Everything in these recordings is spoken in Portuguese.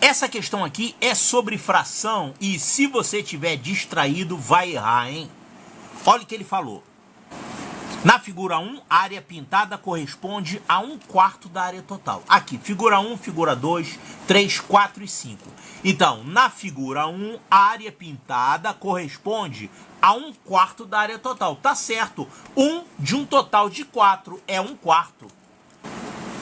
Essa questão aqui é sobre fração e se você estiver distraído, vai errar, hein? Olha o que ele falou. Na figura 1, a área pintada corresponde a 1/4 da área total. Aqui, figura 1, figura 2, 3, 4 e 5. Então, na figura 1, a área pintada corresponde a 1/4 da área total. Tá certo. 1 de um total de 4 é 1/4.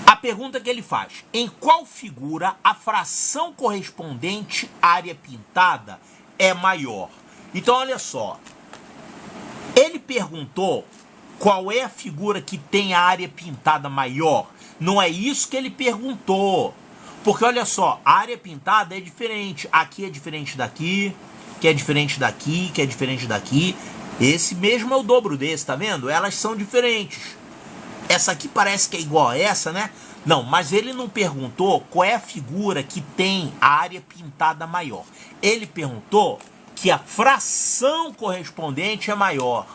A pergunta que ele faz: em qual figura a fração correspondente à área pintada é maior? Então, olha só. Ele perguntou qual é a figura que tem a área pintada maior. Não é isso que ele perguntou. Porque, olha só, a área pintada é diferente. Aqui é diferente daqui, que é diferente daqui, que é diferente daqui. Esse mesmo é o dobro desse, tá vendo? Elas são diferentes. Essa aqui parece que é igual a essa, né? Não, mas ele não perguntou qual é a figura que tem a área pintada maior. Ele perguntou que a fração correspondente é maior.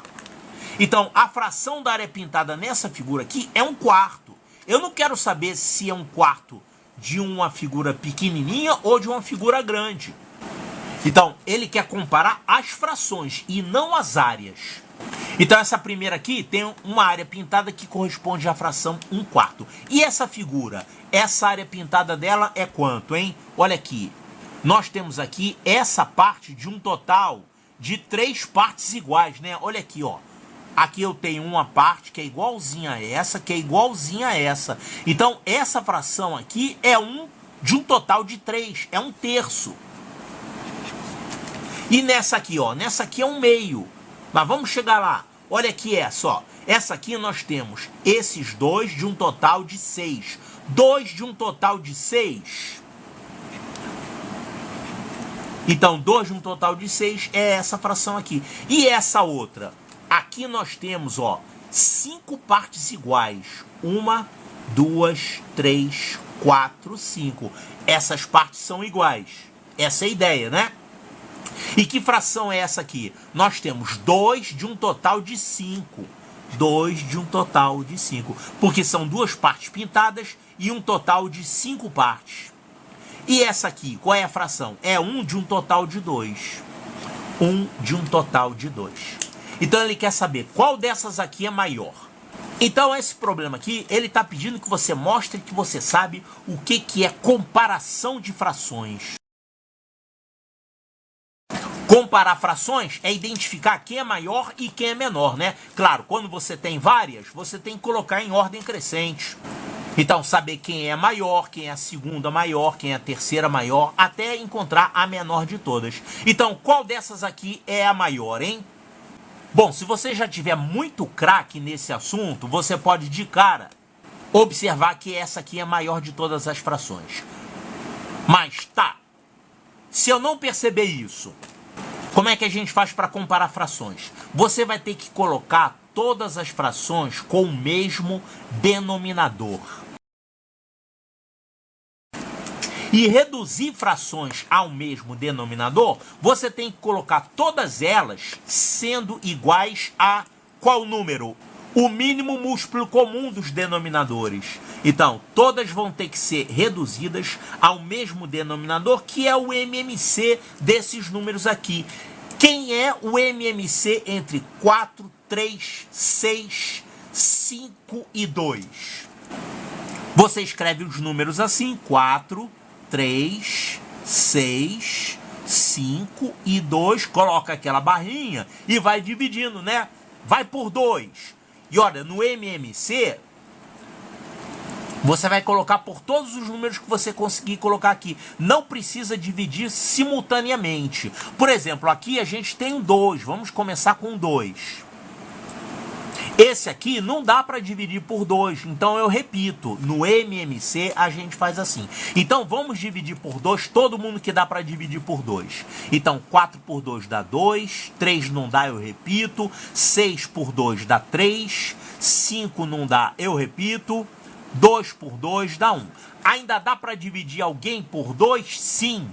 Então, a fração da área pintada nessa figura aqui é 1/4. Eu não quero saber se é 1/4 de uma figura pequenininha ou de uma figura grande. Então, ele quer comparar as frações e não as áreas. Então, essa primeira aqui tem uma área pintada que corresponde à fração 1/4. E essa figura, essa área pintada dela é quanto, hein? Olha aqui. Nós temos aqui essa parte de um total de 3 partes iguais, né? Olha aqui, ó. Aqui eu tenho uma parte que é igualzinha a essa, que é igualzinha a essa. Então, essa fração aqui é de um total de 3, é 1/3. E nessa aqui, ó, nessa aqui é 1/2. Mas vamos chegar lá. Olha aqui essa, ó. Essa aqui nós temos esses 2 de um total de 6. 2 de um total de 6. Então, 2 de um total de 6 é essa fração aqui. E essa outra? Aqui nós temos, ó, 5 partes iguais. 1, 2, 3, 4, 5. Essas partes são iguais. Essa é a ideia, né? E que fração é essa aqui? Nós temos 2 de um total de 5. 2 de um total de 5. Porque são 2 partes pintadas e um total de 5 partes. E essa aqui, qual é a fração? É 1 de um total de 2. 1 de um total de 2. Então ele quer saber qual dessas aqui é maior. Então esse problema aqui, ele está pedindo que você mostre que você sabe o que é comparação de frações. Comparar frações é identificar quem é maior e quem é menor, né? Claro, quando você tem várias, você tem que colocar em ordem crescente. Então, saber quem é maior, quem é a segunda maior, quem é a terceira maior, até encontrar a menor de todas. Então, qual dessas aqui é a maior, hein? Bom, se você já tiver muito craque nesse assunto, você pode de cara observar que essa aqui é a maior de todas as frações. Mas tá, se eu não perceber isso, como é que a gente faz para comparar frações? Você vai ter que colocar todas as frações com o mesmo denominador. E reduzir frações ao mesmo denominador, você tem que colocar todas elas sendo iguais a qual número? O mínimo múltiplo comum dos denominadores. Então, todas vão ter que ser reduzidas ao mesmo denominador, que é o MMC desses números aqui. Quem é o MMC entre 4, 3, 6, 5 e 2? Você escreve os números assim, 4, 3, 6, 5 e 2, coloca aquela barrinha e vai dividindo, né? Vai por 2. E olha, no MMC, você vai colocar por todos os números que você conseguir colocar aqui. Não precisa dividir simultaneamente. Por exemplo, aqui a gente tem 2. Vamos começar com 2. Esse aqui não dá para dividir por 2, então eu repito, no MMC a gente faz assim. Então vamos dividir por 2, todo mundo que dá para dividir por 2. Então 4 por 2 dá 2, 3 não dá, eu repito, 6 por 2 dá 3, 5 não dá, eu repito, 2 por 2 dá 1. Ainda dá para dividir alguém por 2? Sim.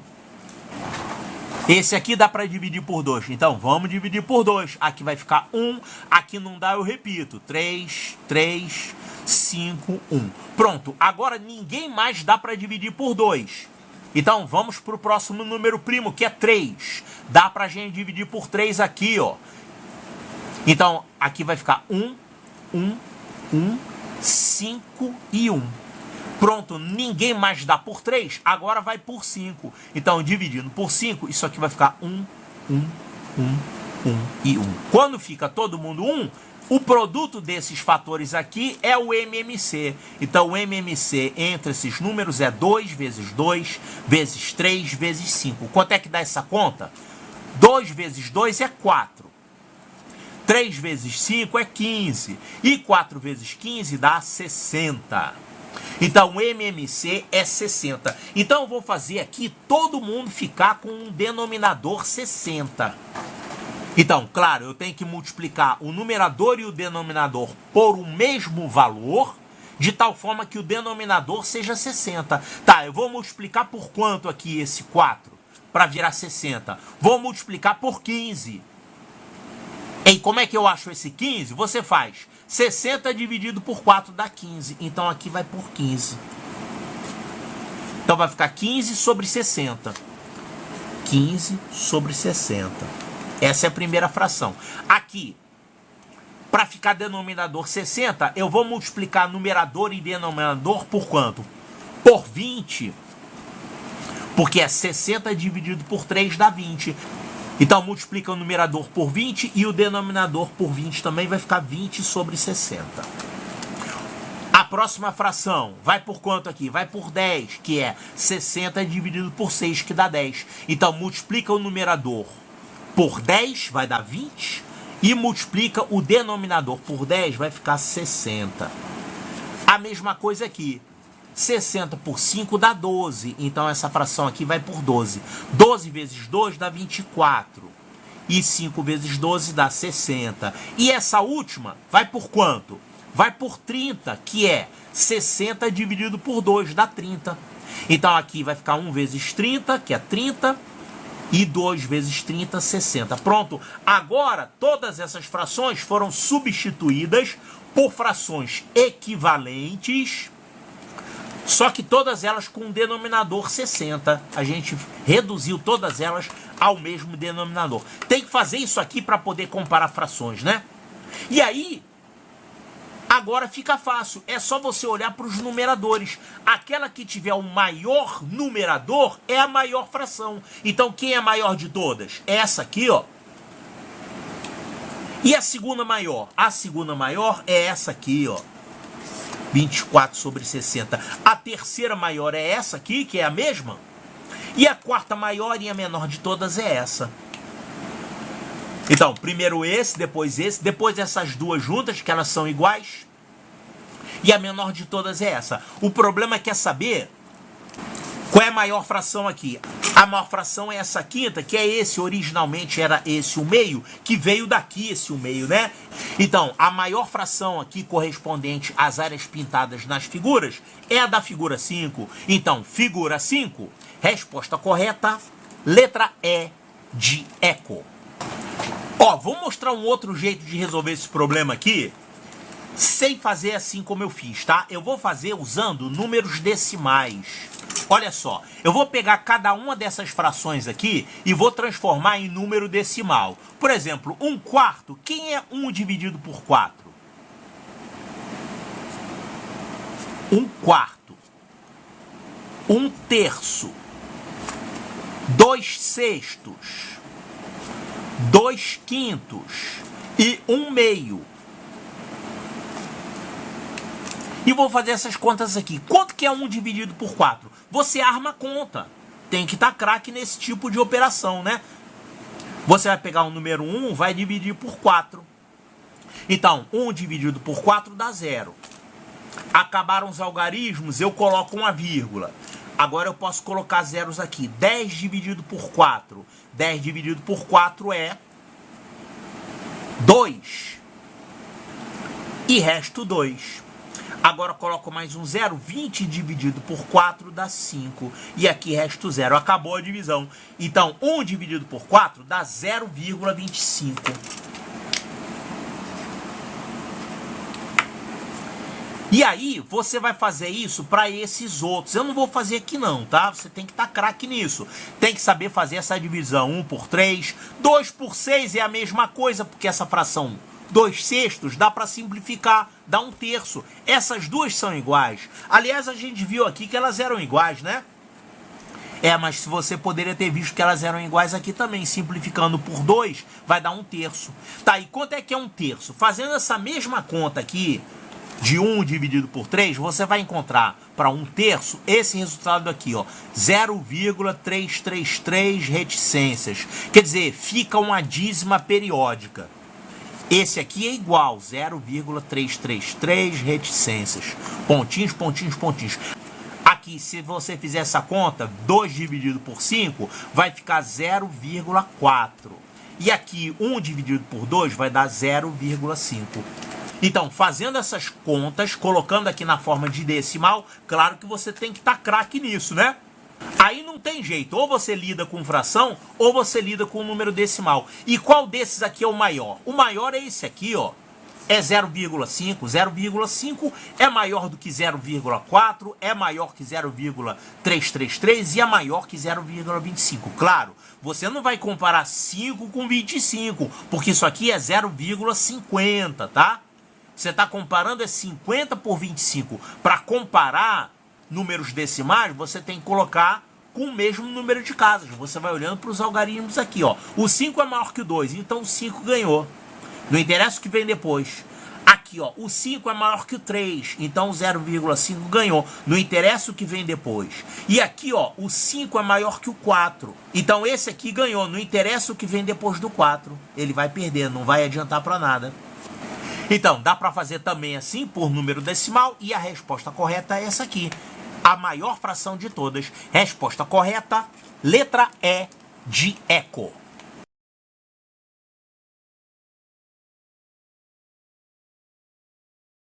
Esse aqui dá para dividir por 2. Então, vamos dividir por 2. Aqui vai ficar 1. Aqui não dá, eu repito. 3, 5, 1. Pronto. Agora, ninguém mais dá para dividir por 2. Então, vamos para o próximo número primo, que é 3. Dá para a gente dividir por 3 aqui, ó. Então, aqui vai ficar 1, 1, 1, 5 e 1. Pronto, ninguém mais dá por 3, agora vai por 5. Então, dividindo por 5, isso aqui vai ficar 1, 1, 1, 1 e 1. Quando fica todo mundo 1, o produto desses fatores aqui é o MMC. Então, o MMC entre esses números é 2 vezes 2, vezes 3, vezes 5. Quanto é que dá essa conta? 2 vezes 2 é 4. 3 vezes 5 é 15. E 4 vezes 15 dá 60. Então, o MMC é 60. Então, eu vou fazer aqui todo mundo ficar com um denominador 60. Então, claro, eu tenho que multiplicar o numerador e o denominador por o mesmo valor, de tal forma que o denominador seja 60. Tá, eu vou multiplicar por quanto aqui esse 4? Para virar 60. Vou multiplicar por 15. E como é que eu acho esse 15? Você faz 60 dividido por 4 dá 15. Então, aqui vai por 15. Então, vai ficar 15 sobre 60. 15 sobre 60. Essa é a primeira fração. Aqui, para ficar denominador 60, eu vou multiplicar numerador e denominador por quanto? Por 20. Porque é 60 dividido por 3 dá 20. Então, multiplica o numerador por 20 e o denominador por 20 também vai ficar 20 sobre 60. A próxima fração vai por quanto aqui? Vai por 10, que é 60 dividido por 6, que dá 10. Então, multiplica o numerador por 10, vai dar 20. E multiplica o denominador por 10, vai ficar 60. A mesma coisa aqui. 60 por 5 dá 12. Então, essa fração aqui vai por 12. 12 vezes 2 dá 24. E 5 vezes 12 dá 60. E essa última vai por quanto? Vai por 30, que é 60 dividido por 2 dá 30. Então, aqui vai ficar 1 vezes 30, que é 30. E 2 vezes 30, 60. Pronto. Agora, todas essas frações foram substituídas por frações equivalentes, só que todas elas com um denominador 60. A gente reduziu todas elas ao mesmo denominador. Tem que fazer isso aqui para poder comparar frações, né? E aí, agora fica fácil. É só você olhar para os numeradores. Aquela que tiver o maior numerador é a maior fração. Então, quem é a maior de todas? Essa aqui, ó. E a segunda maior? A segunda maior é essa aqui, ó. 24 sobre 60. A terceira maior é essa aqui, que é a mesma. E a quarta maior e a menor de todas é essa. Então, primeiro esse, depois essas duas juntas, que elas são iguais. E a menor de todas é essa. O problema é que é saber qual é a maior fração aqui. A maior fração é essa quinta, que é esse, originalmente era esse o meio, que veio daqui esse o meio, né? Então, a maior fração aqui correspondente às áreas pintadas nas figuras é a da figura 5. Então, figura 5, resposta correta, letra E de eco. Ó, vou mostrar um outro jeito de resolver esse problema aqui, sem fazer assim como eu fiz, tá? Eu vou fazer usando números decimais. Olha só, eu vou pegar cada uma dessas frações aqui e vou transformar em número decimal. Por exemplo, 1/4, quem é 1 dividido por 4? 1/4. 1/3. 2/6. 2/5 e 1/2. E vou fazer essas contas aqui. Quanto que é 1 dividido por 4? Você arma a conta. Tem que estar craque nesse tipo de operação, né? Você vai pegar o número 1, vai dividir por 4. Então, 1 dividido por 4 dá 0. Acabaram os algarismos, eu coloco uma vírgula. Agora eu posso colocar zeros aqui. 10 dividido por 4. 10 dividido por 4 é 2. E resto 2. Agora coloco mais um 0. 20 dividido por 4 dá 5. E aqui resto 0. Acabou a divisão. Então, 1 dividido por 4 dá 0,25. E aí, você vai fazer isso para esses outros. Eu não vou fazer aqui não, tá? Você tem que estar craque nisso. Tem que saber fazer essa divisão. 1 por 3, 2 por 6 é a mesma coisa, porque essa fração 2/6 dá para simplificar, dá 1/3. Essas duas são iguais. Aliás, a gente viu aqui que elas eram iguais, né? Mas se você poderia ter visto que elas eram iguais aqui também, simplificando por 2, vai dar 1/3. Tá, e quanto é que é 1/3? Fazendo essa mesma conta aqui, de 1 dividido por 3, você vai encontrar para 1/3 esse resultado aqui, ó, 0,333 reticências. Quer dizer, fica uma dízima periódica. Esse aqui é igual, 0,333 reticências. Pontinhos, pontinhos, pontinhos. Aqui, se você fizer essa conta, 2 dividido por 5 vai ficar 0,4. E aqui, 1 dividido por 2 vai dar 0,5. Então, fazendo essas contas, colocando aqui na forma de decimal, claro que você tem que estar craque nisso, né? Aí não tem jeito, ou você lida com fração, ou você lida com número decimal. E qual desses aqui é o maior? O maior é esse aqui, ó. É 0,5. 0,5 é maior do que 0,4, é maior que 0,333 e é maior que 0,25. Claro, você não vai comparar 5 com 25, porque isso aqui é 0,50, tá? Você está comparando é 50 por 25. Para comparar números decimais, você tem que colocar com o mesmo número de casas. Você vai olhando para os algarismos aqui, ó. O 5 é maior que o 2, então o 5 ganhou. Não interessa o que vem depois. Aqui, ó, o 5 é maior que o 3, então o 0,5 ganhou. Não interessa o que vem depois. E aqui, ó, o 5 é maior que o 4. Então esse aqui ganhou. Não interessa o que vem depois do 4. Ele vai perder, não vai adiantar para nada. Então, dá para fazer também assim, por número decimal, e a resposta correta é essa aqui. A maior fração de todas. Resposta correta, letra E de eco.